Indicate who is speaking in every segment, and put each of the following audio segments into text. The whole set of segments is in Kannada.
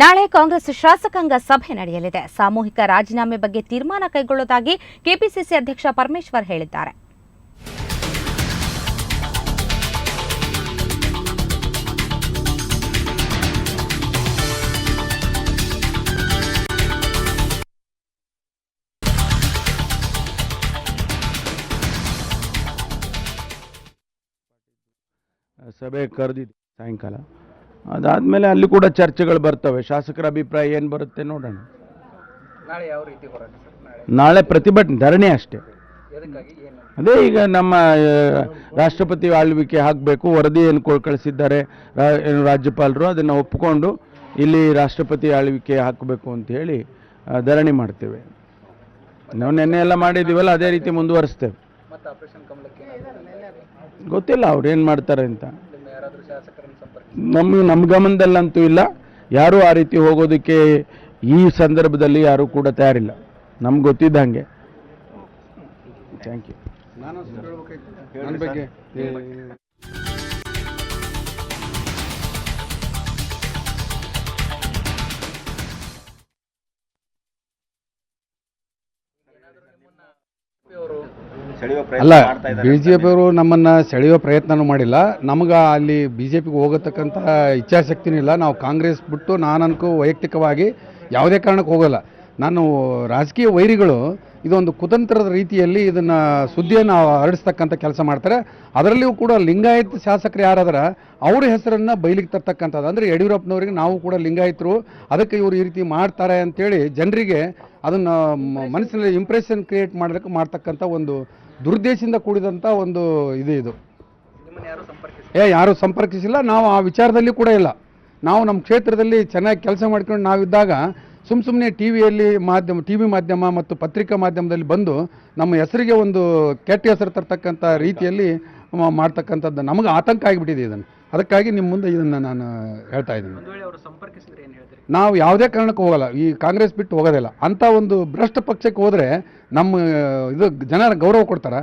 Speaker 1: ನಾಳೆ ಕಾಂಗ್ರೆಸ್ ಶಾಸಕಾಂಗ ಸಭೆ ನಡೆಯಲಿದೆ. ಸಾಮೂಹಿಕ ರಾಜೀನಾಮೆ ಬಗ್ಗೆ ತೀರ್ಮಾನ ಕೈಗೊಳ್ಳುವುದಾಗಿ ಕೆಪಿಸಿಸಿ ಅಧ್ಯಕ್ಷ ಪರಮೇಶ್ವರ್ ಹೇಳಿದ್ದಾರೆ.
Speaker 2: ಸಭೆ ಕರೆದಿದ್ದು ಸಾಯಂಕಾಲ. ಅದಾದಮೇಲೆ ಅಲ್ಲಿ ಕೂಡ ಚರ್ಚೆಗಳು ಬರ್ತವೆ. ಶಾಸಕರ ಅಭಿಪ್ರಾಯ ಏನು ಬರುತ್ತೆ ನೋಡೋಣ.
Speaker 3: ನಾಳೆ ಯಾವ ರೀತಿ ಹೋರಾಟ?
Speaker 2: ನಾಳೆ ಪ್ರತಿಭಟನೆ, ಧರಣಿ ಅಷ್ಟೇ. ಅದೇ ಈಗ ನಮ್ಮ ರಾಷ್ಟ್ರಪತಿ ಆಳ್ವಿಕೆ ಹಾಕಬೇಕು, ವರದಿ ಏನು ಕಳಿಸಿದ್ದಾರೆ ರಾಜ್ಯಪಾಲರು, ಅದನ್ನು ಒಪ್ಪಿಕೊಂಡು ಇಲ್ಲಿ ರಾಷ್ಟ್ರಪತಿ ಆಳ್ವಿಕೆ ಹಾಕಬೇಕು ಅಂತ ಹೇಳಿ ಧರಣಿ ಮಾಡ್ತೇವೆ. ನಾವು ನೆನ್ನೆ ಎಲ್ಲ ಮಾಡಿದ್ದೀವಲ್ಲ, ಅದೇ ರೀತಿ ಮುಂದುವರಿಸ್ತೇವೆ. ಗೊತ್ತಿಲ್ಲ ಅವ್ರು ಏನು ಮಾಡ್ತಾರೆ ಅಂತ. ನಮ್ಮ ಗಮನದಲ್ಲಂತೂ ಇಲ್ಲ. ಯಾರೂ ಆ ರೀತಿ ಹೋಗೋದಕ್ಕೆ ಈ ಸಂದರ್ಭದಲ್ಲಿ ಯಾರೂ ಕೂಡ ತಯಾರಿಲ್ಲ, ನಮ್ಗೆ ಗೊತ್ತಿದ್ದಂಗೆ. Thank you. ನನ್ನ ಬಗ್ಗೆ
Speaker 4: ಅಲ್ಲ, ಬಿಜೆಪಿಯವರು ನಮ್ಮನ್ನ ಸೆಳೆಯುವ ಪ್ರಯತ್ನನೂ ಮಾಡಿಲ್ಲ. ನಮ್ಗೆ ಅಲ್ಲಿ ಬಿಜೆಪಿಗೆ ಹೋಗತಕ್ಕಂಥ ಇಚ್ಛಾಶಕ್ತಿನೂ ಇಲ್ಲ. ನಾವು ಕಾಂಗ್ರೆಸ್ ಬಿಟ್ಟು ನಾನನ್ಕೂ ವೈಯಕ್ತಿಕವಾಗಿ ಯಾವುದೇ ಕಾರಣಕ್ಕೆ ಹೋಗಲ್ಲ. ನಾನು ರಾಜಕೀಯ ವೈರಿಗಳು ಇದೊಂದು ಕುತಂತ್ರದ ರೀತಿಯಲ್ಲಿ ಇದನ್ನು ಸುದ್ದಿಯನ್ನು ಹರಡಿಸ್ತಕ್ಕಂಥ ಕೆಲಸ ಮಾಡ್ತಾರೆ. ಅದರಲ್ಲಿಯೂ ಕೂಡ ಲಿಂಗಾಯತ್ ಶಾಸಕರು ಯಾರಾದ್ರೆ ಅವ್ರ ಹೆಸರನ್ನು ಬಯಲಿಗೆ ತರ್ತಕ್ಕಂಥದ್ದು. ಅಂದರೆ ಯಡಿಯೂರಪ್ಪನವರಿಗೆ ನಾವು ಕೂಡ ಲಿಂಗಾಯತರು, ಅದಕ್ಕೆ ಇವರು ಈ ರೀತಿ ಮಾಡ್ತಾರೆ ಅಂತೇಳಿ ಜನರಿಗೆ ಅದನ್ನು ಮನಸ್ಸಿನಲ್ಲಿ ಇಂಪ್ರೆಷನ್ ಕ್ರಿಯೇಟ್ ಮಾಡೋದಕ್ಕೆ ಮಾಡ್ತಕ್ಕಂಥ ಒಂದು ದುರುದ್ದೇಶದಿಂದ ಕೂಡಿದಂಥ ಒಂದು ಇದು. ಯಾರೂ ಸಂಪರ್ಕಿಸಿಲ್ಲ. ನಾವು ಆ ವಿಚಾರದಲ್ಲಿ ಕೂಡ ಇಲ್ಲ. ನಾವು ನಮ್ಮ ಕ್ಷೇತ್ರದಲ್ಲಿ ಚೆನ್ನಾಗಿ ಕೆಲಸ ಮಾಡ್ಕೊಂಡು ನಾವಿದ್ದಾಗ ಸುಮ್ಮನೆ ಟಿ ವಿ ಮಾಧ್ಯಮ ಮತ್ತು ಪತ್ರಿಕಾ ಮಾಧ್ಯಮದಲ್ಲಿ ಬಂದು ನಮ್ಮ ಹೆಸರಿಗೆ ಒಂದು ಕೆಟ್ಟ ಹೆಸರು ತರ್ತಕ್ಕಂಥ ರೀತಿಯಲ್ಲಿ ಮಾಡ್ತಕ್ಕಂಥದ್ದು ನಮಗೆ ಆತಂಕ ಆಗಿಬಿಟ್ಟಿದೆ. ಇದನ್ನು ಅದಕ್ಕಾಗಿ ನಿಮ್ಮ ಮುಂದೆ ಇದನ್ನು ನಾನು ಹೇಳ್ತಾ ಇದ್ದೀನಿ. ನಾವು ಯಾವುದೇ ಕಾರಣಕ್ಕೂ ಹೋಗಲ್ಲ, ಈ ಕಾಂಗ್ರೆಸ್ ಬಿಟ್ಟು ಹೋಗೋದಿಲ್ಲ. ಅಂಥ ಒಂದು ಭ್ರಷ್ಟ ಪಕ್ಷಕ್ಕೆ ಹೋದರೆ ನಮ್ಮ ಇದು ಜನರ ಗೌರವ ಕೊಡ್ತಾರೆ.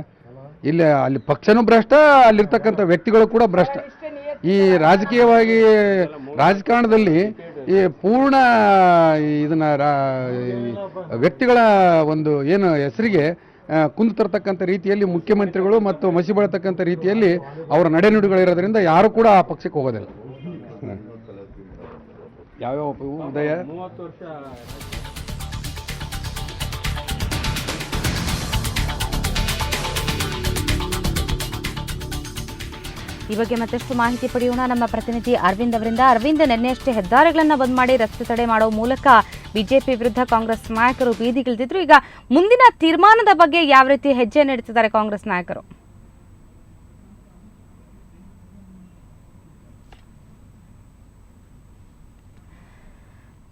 Speaker 4: ಅಲ್ಲಿ ಪಕ್ಷನೂ ಭ್ರಷ್ಟ, ಅಲ್ಲಿರ್ತಕ್ಕಂಥ ವ್ಯಕ್ತಿಗಳು ಕೂಡ ಭ್ರಷ್ಟ. ಈ ರಾಜಕೀಯವಾಗಿ ರಾಜಕಾರಣದಲ್ಲಿ ಈ ಪೂರ್ಣ ಇದನ್ನ ವ್ಯಕ್ತಿಗಳ ಒಂದು ಏನು ಹೆಸರಿಗೆ ಕುಂದು ತರ್ತಕ್ಕಂಥ ರೀತಿಯಲ್ಲಿ ಮುಖ್ಯಮಂತ್ರಿಗಳು ಮತ್ತು ಮಸಿ ಬೆಳತಕ್ಕಂಥ ರೀತಿಯಲ್ಲಿ ಅವರ ನಡೆನುಡಿಗಳಿರೋದ್ರಿಂದ ಯಾರು ಕೂಡ ಆ ಪಕ್ಷಕ್ಕೆ ಹೋಗೋದಿಲ್ಲ. ಯಾವ್ಯಾವ ಉದಯ
Speaker 1: ಈ ಬಗ್ಗೆ ಮತ್ತಷ್ಟು ಮಾಹಿತಿ ಪಡೆಯೋಣ ನಮ್ಮ ಪ್ರತಿನಿಧಿ ಅರವಿಂದ್ ಅವರಿಂದ. ಅರವಿಂದ್, ನಿನ್ನೆಯಷ್ಟೇ ಹೆದ್ದಾರಿಗಳನ್ನು ಬಂದ್ ಮಾಡಿ ರಸ್ತೆ ತಡೆ ಮಾಡೋ ಮೂಲಕ ಬಿಜೆಪಿ ವಿರುದ್ಧ ಕಾಂಗ್ರೆಸ್ ನಾಯಕರು ಬೀದಿಗಿಳಿದಿದ್ರು. ಈಗ ಮುಂದಿನ ತೀರ್ಮಾನದ ಬಗ್ಗೆ ಯಾವ ರೀತಿ ಹೆಜ್ಜೆ ನಡೆಸಿದ್ದಾರೆ ಕಾಂಗ್ರೆಸ್ ನಾಯಕರು?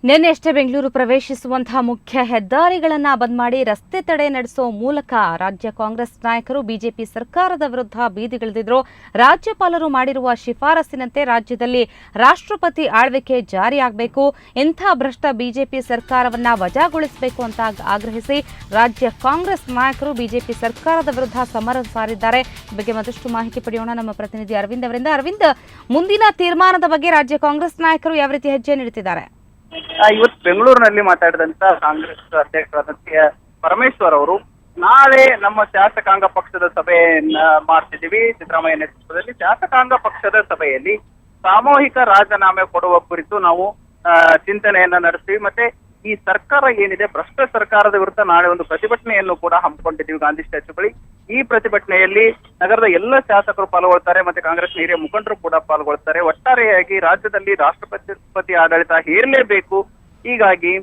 Speaker 1: ನಿನ್ನೆಯಷ್ಟೇ ಬೆಂಗಳೂರು ಪ್ರವೇಶಿಸುವಂತಹ ಮುಖ್ಯ ಹೆದ್ದಾರಿಗಳನ್ನು ಬಂದ್ ಮಾಡಿ ರಸ್ತೆ ತಡೆ ನಡೆಸುವ ಮೂಲಕ ರಾಜ್ಯ ಕಾಂಗ್ರೆಸ್ ನಾಯಕರು ಬಿಜೆಪಿ ಸರ್ಕಾರದ ವಿರುದ್ಧ ಬೀದಿಗಿಳಿದಿದ್ರು. ರಾಜ್ಯಪಾಲರು ಮಾಡಿರುವ ಶಿಫಾರಸಿನಂತೆ ರಾಜ್ಯದಲ್ಲಿ ರಾಷ್ಟ್ರಪತಿ ಆಳ್ವಿಕೆ ಜಾರಿಯಾಗಬೇಕು, ಇಂಥ ಭ್ರಷ್ಟ ಬಿಜೆಪಿ ಸರ್ಕಾರವನ್ನ ವಜಾಗೊಳಿಸಬೇಕು ಅಂತ ಆಗ್ರಹಿಸಿ ರಾಜ್ಯ ಕಾಂಗ್ರೆಸ್ ನಾಯಕರು ಬಿಜೆಪಿ ಸರ್ಕಾರದ ವಿರುದ್ಧ ಸಮರ ಸಾರಿದ್ದಾರೆ. ಈ ಬಗ್ಗೆ ಮತ್ತಷ್ಟು ಮಾಹಿತಿ ಪಡೆಯೋಣ ನಮ್ಮ ಪ್ರತಿನಿಧಿ ಅರವಿಂದ್ ಅವರಿಂದ. ಅರವಿಂದ್, ಮುಂದಿನ ತೀರ್ಮಾನದ ಬಗ್ಗೆ ರಾಜ್ಯ ಕಾಂಗ್ರೆಸ್ ನಾಯಕರು ಯಾವ ರೀತಿ ಹೆಜ್ಜೆ ನೀಡುತ್ತಿದ್ದಾರೆ?
Speaker 3: ಇವತ್ತು ಬೆಂಗಳೂರಿನಲ್ಲಿ ಮಾತಾಡಿದಂತ ಕಾಂಗ್ರೆಸ್ ಅಧ್ಯಕ್ಷರಾದ ಪರಮೇಶ್ವರ್ ಅವರು, ನಾಳೆ ನಮ್ಮ ಶಾಸಕಾಂಗ ಪಕ್ಷದ ಸಭೆಯನ್ನ ಮಾಡ್ತಿದ್ದೀವಿ ಸಿದ್ದರಾಮಯ್ಯ ನೇತೃತ್ವದಲ್ಲಿ. ಶಾಸಕಾಂಗ ಪಕ್ಷದ ಸಭೆಯಲ್ಲಿ ಸಾಮೂಹಿಕ ರಾಜೀನಾಮೆ ಕೊಡುವ ಕುರಿತು ನಾವು ಚಿಂತನೆಯನ್ನ ನಡೆಸ್ತೀವಿ. ಮತ್ತೆ ಈ ಸರ್ಕಾರ ಏನಿದೆ, ಭ್ರಷ್ಟ ಸರ್ಕಾರದ ವಿರುದ್ಧ ನಾಳೆ ಒಂದು ಪ್ರತಿಭಟನೆಯನ್ನು ಕೂಡ ಹಮ್ಮಿಕೊಂಡಿದ್ದೀವಿ ಗಾಂಧಿ ಸ್ಟ್ಯಾಚ್ಯೂ ಬಳಿ. ಈ ಪ್ರತಿಭಟನೆಯಲ್ಲಿ ನಗರದ ಎಲ್ಲ ಶಾಸಕರು ಪಾಲ್ಗೊಳ್ತಾರೆ, ಮತ್ತೆ ಕಾಂಗ್ರೆಸ್ ಹಿರಿಯ ಮುಖಂಡರು ಕೂಡ ಪಾಲ್ಗೊಳ್ತಾರೆ. ಒಟ್ಟಾರೆಯಾಗಿ ರಾಜ್ಯದಲ್ಲಿ ರಾಷ್ಟ್ರಪತಿ ಆಡಳಿತ ಹೇರಲೇಬೇಕು. ಹೀಗಾಗಿ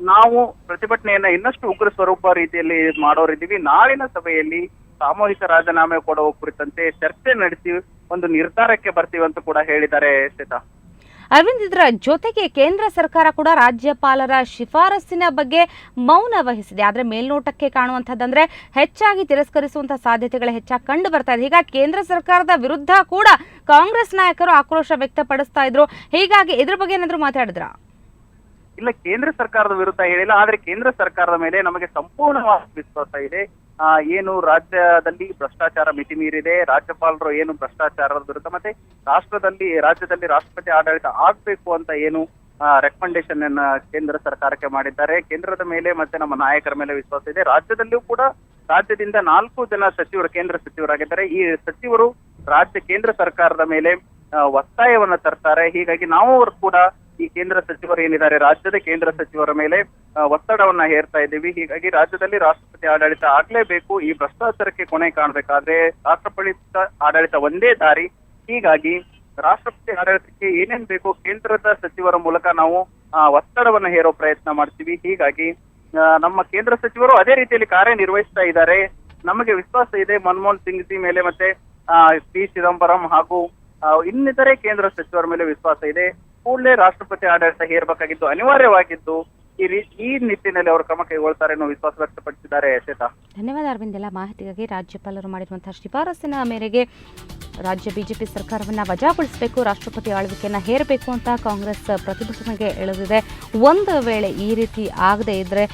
Speaker 3: ನಾವು ಪ್ರತಿಭಟನೆಯನ್ನ ಇನ್ನಷ್ಟು ಉಗ್ರ ಸ್ವರೂಪ ರೀತಿಯಲ್ಲಿ ಮಾಡೋರಿದ್ದೀವಿ. ನಾಳಿನ ಸಭೆಯಲ್ಲಿ ಸಾಮೂಹಿಕ ರಾಜೀನಾಮೆ ಕೊಡುವ ಕುರಿತಂತೆ ಚರ್ಚೆ ನಡೆಸಿ ಒಂದು ನಿರ್ಧಾರಕ್ಕೆ ಬರ್ತೀವಿ ಅಂತ ಕೂಡ ಹೇಳಿದ್ದಾರೆ. ಶ್ವೇತಾ,
Speaker 1: ಅರವಿಂದ್, ಇದರ ಜೊತೆಗೆ ಕೇಂದ್ರ ಸರ್ಕಾರ ಕೂಡ ರಾಜ್ಯಪಾಲರ ಶಿಫಾರಸ್ಸಿನ ಬಗ್ಗೆ ಮೌನ ವಹಿಸಿದೆ. ಆದರೆ ಮೇಲ್ನೋಟಕ್ಕೆ ಕಾಣುವಂಥದ್ದಂದ್ರೆ ಹೆಚ್ಚಾಗಿ ತಿರಸ್ಕರಿಸುವಂತಹ ಸಾಧ್ಯತೆಗಳು ಹೆಚ್ಚಾಗಿ ಕಂಡು ಬರ್ತಾ ಇದೆ. ಹೀಗಾಗಿ ಕೇಂದ್ರ ಸರ್ಕಾರದ ವಿರುದ್ಧ ಕೂಡ ಕಾಂಗ್ರೆಸ್ ನಾಯಕರು ಆಕ್ರೋಶ ವ್ಯಕ್ತಪಡಿಸ್ತಾ ಇದ್ರು. ಹೀಗಾಗಿ ಇದ್ರ ಬಗ್ಗೆ ಏನಾದ್ರು ಮಾತಾಡಿದ್ರಾ?
Speaker 3: ಇಲ್ಲ, ಕೇಂದ್ರ ಸರ್ಕಾರದ ವಿರುದ್ಧ ಹೇಳಿಲ್ಲ. ಆದ್ರೆ ಕೇಂದ್ರ ಸರ್ಕಾರದ ಮೇಲೆ ನಮಗೆ ಸಂಪೂರ್ಣವಾದ ವಿಶ್ವಾಸ ಇದೆ. ಏನು ರಾಜ್ಯದಲ್ಲಿ ಭ್ರಷ್ಟಾಚಾರ ಮಿತಿ ಮೀರಿದೆ, ರಾಜ್ಯಪಾಲರು ಏನು ಭ್ರಷ್ಟಾಚಾರದ ವಿರುದ್ಧ ಮತ್ತೆ ರಾಜ್ಯದಲ್ಲಿ ರಾಷ್ಟ್ರಪತಿ ಆಡಳಿತ ಆಗ್ಬೇಕು ಅಂತ ಏನು ರೆಕಮೆಂಡೇಶನ್ ಅನ್ನ ಕೇಂದ್ರ ಸರ್ಕಾರಕ್ಕೆ ಮಾಡಿದ್ದಾರೆ. ಕೇಂದ್ರದ ಮೇಲೆ ಮತ್ತೆ ನಮ್ಮ ನಾಯಕರ ಮೇಲೆ ವಿಶ್ವಾಸ ಇದೆ. ರಾಜ್ಯದಲ್ಲಿಯೂ ಕೂಡ ರಾಜ್ಯದಿಂದ 4 ಜನ ಸಚಿವರು ಕೇಂದ್ರ ಸಚಿವರಾಗಿದ್ದಾರೆ. ಈ ಸಚಿವರು ಕೇಂದ್ರ ಸರ್ಕಾರದ ಮೇಲೆ ಒತ್ತಾಯವನ್ನ ತರ್ತಾರೆ. ಹೀಗಾಗಿ ನಾವು ಕೂಡ ಈ ಕೇಂದ್ರ ಸಚಿವರು ಏನಿದ್ದಾರೆ ರಾಜ್ಯದ ಕೇಂದ್ರ ಸಚಿವರ ಮೇಲೆ ಒತ್ತಡವನ್ನ ಹೇರ್ತಾ ಇದ್ದೀವಿ. ಹೀಗಾಗಿ ರಾಜ್ಯದಲ್ಲಿ ರಾಷ್ಟ್ರಪತಿ ಆಡಳಿತ ಆಗ್ಲೇಬೇಕು. ಈ ಭ್ರಷ್ಟಾಚಾರಕ್ಕೆ ಕೊನೆ ಕಾಣಬೇಕಾದ್ರೆ ರಾಷ್ಟ್ರಪತಿ ಆಡಳಿತ ಒಂದೇ ದಾರಿ. ಹೀಗಾಗಿ ರಾಷ್ಟ್ರಪತಿ ಆಡಳಿತಕ್ಕೆ ಏನೇನ್ ಬೇಕು ಕೇಂದ್ರದ ಸಚಿವರ ಮೂಲಕ ನಾವು ಒತ್ತಡವನ್ನ ಹೇರೋ ಪ್ರಯತ್ನ ಮಾಡ್ತೀವಿ. ಹೀಗಾಗಿ ನಮ್ಮ ಕೇಂದ್ರ ಸಚಿವರು ಅದೇ ರೀತಿಯಲ್ಲಿ ಕಾರ್ಯನಿರ್ವಹಿಸ್ತಾ ಇದ್ದಾರೆ. ನಮಗೆ ವಿಶ್ವಾಸ ಇದೆ ಮನಮೋಹನ್ ಸಿಂಗ್ ಜಿ ಮೇಲೆ ಮತ್ತೆ ಪಿ ಚಿದಂಬರಂ ಹಾಗೂ ಇನ್ನಿತರೆ ಕೇಂದ್ರ ಸಚಿವರ ಮೇಲೆ ವಿಶ್ವಾಸ ಇದೆ. ಕೂಡಲೇ ರಾಷ್ಟ್ರಪತಿ ಆಡಳಿತ ಹೇರಬೇಕಾಗಿದ್ದು ಅನಿವಾರ್ಯವಾಗಿದ್ದು ಈ ನಿಟ್ಟಿನಲ್ಲಿ ಅವರು ಕ್ರಮ ಕೈಗೊಳ್ತಾರೆ ಅನ್ನೋ ವಿಶ್ವಾಸ ವ್ಯಕ್ತಪಡಿಸಿದ್ದಾರೆ. ಶ್ವೇತಾ,
Speaker 1: ಧನ್ಯವಾದ ಅರವಿಂದ್. ಎಲ್ಲ ಮಾಹಿತಿಗಾಗಿ ರಾಜ್ಯಪಾಲರು ಮಾಡಿರುವಂತಹ ಶಿಫಾರಸಿನ ಮೇರೆಗೆ ರಾಜ್ಯ ಬಿಜೆಪಿ ಸರ್ಕಾರವನ್ನು ವಜಾಗೊಳಿಸಬೇಕು, ರಾಷ್ಟ್ರಪತಿ ಆಳ್ವಿಕೆಯನ್ನು ಹೇರಬೇಕು ಅಂತ ಕಾಂಗ್ರೆಸ್ ಪ್ರತಿಭಟನೆಗೆ ಇಳಿದಿದೆ. ಒಂದು ವೇಳೆ ಈ ರೀತಿ ಆಗದೇ ಇದ್ದರೆ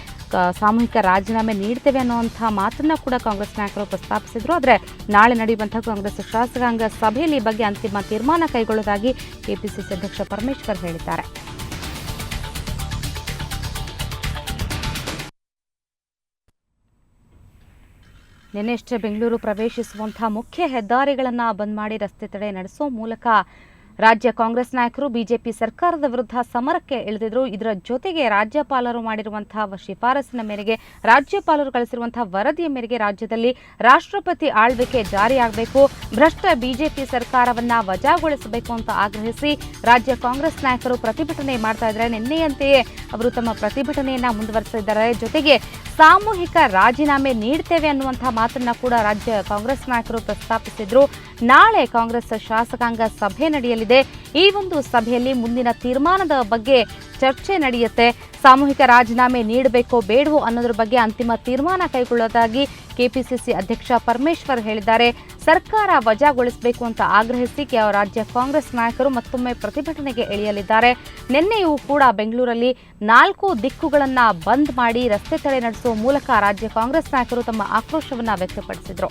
Speaker 1: ಸಾಮೂಹಿಕ ರಾಜೀನಾಮೆ ನೀಡ್ತೇವೆ ಅನ್ನುವಂಥ ಮಾತನ್ನು ಕೂಡ ಕಾಂಗ್ರೆಸ್ ನಾಯಕರು ಪ್ರಸ್ತಾಪಿಸಿದರು. ಆದರೆ ನಾಳೆ ನಡೆಯುವಂಥ ಕಾಂಗ್ರೆಸ್ ಶಾಸಕಾಂಗ ಸಭೆಯಲ್ಲಿ ಈ ಬಗ್ಗೆ ಅಂತಿಮ ತೀರ್ಮಾನ ಕೈಗೊಳ್ಳುವುದಾಗಿ ಕೆಪಿಸಿಸಿ ಅಧ್ಯಕ್ಷ ಪರಮೇಶ್ವರ್ ಹೇಳಿದ್ದಾರೆ. ನಿನ್ನೆಷ್ಟೇ ಬೆಂಗಳೂರು ಪ್ರವೇಶಿಸುವಂತಹ ಮುಖ್ಯ ಹೆದ್ದಾರಿಗಳನ್ನು ಬಂದ್ ಮಾಡಿ ರಸ್ತೆ ತಡೆ ನಡೆಸುವ ಮೂಲಕ ರಾಜ್ಯ ಕಾಂಗ್ರೆಸ್ ನಾಯಕರು ಬಿಜೆಪಿ ಸರ್ಕಾರದ ವಿರುದ್ಧ ಸಮರಕ್ಕೆ ಇಳಿದಿದ್ರು. ಇದರ ಜೊತೆಗೆ ರಾಜ್ಯಪಾಲರು ಮಾಡಿರುವಂತಹ ಶಿಫಾರಸಿನ ಮೇರೆಗೆ ರಾಜ್ಯಪಾಲರು ಕಳಿಸಿರುವಂತಹ ವರದಿಯ ಮೇರೆಗೆ ರಾಜ್ಯದಲ್ಲಿ ರಾಷ್ಟ್ರಪತಿ ಆಳ್ವಿಕೆ ಜಾರಿಯಾಗಬೇಕು, ಭ್ರಷ್ಟ ಬಿಜೆಪಿ ಸರ್ಕಾರವನ್ನ ವಜಾಗೊಳಿಸಬೇಕು ಅಂತ ಆಗ್ರಹಿಸಿ ರಾಜ್ಯ ಕಾಂಗ್ರೆಸ್ ನಾಯಕರು ಪ್ರತಿಭಟನೆ ಮಾಡ್ತಾ ಇದ್ದಾರೆ. ನಿನ್ನೆಯಂತೆಯೇ ಅವರು ತಮ್ಮ ಪ್ರತಿಭಟನೆಯನ್ನ ಮುಂದುವರೆಸಿದ್ದಾರೆ. ಜೊತೆಗೆ ಸಾಮೂಹಿಕ ರಾಜೀನಾಮೆ ನೀಡ್ತೇವೆ ಅನ್ನುವಂತಹ ಮಾತನ್ನ ಕೂಡ ರಾಜ್ಯ ಕಾಂಗ್ರೆಸ್ ನಾಯಕರು ಪ್ರಸ್ತಾಪಿಸಿದ್ರು. ನಾಳೆ ಕಾಂಗ್ರೆಸ್ ಶಾಸಕಾಂಗ ಸಭೆ ನಡೆಯಲಿದೆ. ಈ ಒಂದು ಸಭೆಯಲ್ಲಿ ಮುಂದಿನ ತೀರ್ಮಾನದ ಬಗ್ಗೆ ಚರ್ಚೆ ನಡೆಯುತ್ತೆ. ಸಾಮೂಹಿಕ ರಾಜೀನಾಮೆ ನೀಡಬೇಕೋ ಬೇಡವೋ ಅನ್ನೋದ್ರ ಬಗ್ಗೆ ಅಂತಿಮ ತೀರ್ಮಾನ ಕೈಗೊಳ್ಳೋದಾಗಿ ಕೆಪಿಸಿಸಿ ಅಧ್ಯಕ್ಷ ಪರಮೇಶ್ವರ್ ಹೇಳಿದ್ದಾರೆ. ಸರ್ಕಾರ ವಜಾಗೊಳಿಸಬೇಕು ಅಂತ ಆಗ್ರಹಿಸಿ ರಾಜ್ಯ ಕಾಂಗ್ರೆಸ್ ನಾಯಕರು ಮತ್ತೊಮ್ಮೆ ಪ್ರತಿಭಟನೆಗೆ ಇಳಿಯಲಿದ್ದಾರೆ. ನಿನ್ನೆಯೂ ಕೂಡ ಬೆಂಗಳೂರಲ್ಲಿ 4 ದಿಕ್ಕುಗಳನ್ನು ಬಂದ್ ಮಾಡಿ ರಸ್ತೆ ತಡೆ ನಡೆಸುವ ಮೂಲಕ ರಾಜ್ಯ ಕಾಂಗ್ರೆಸ್ ನಾಯಕರು ತಮ್ಮ ಆಕ್ರೋಶವನ್ನು ವ್ಯಕ್ತಪಡಿಸಿದರು.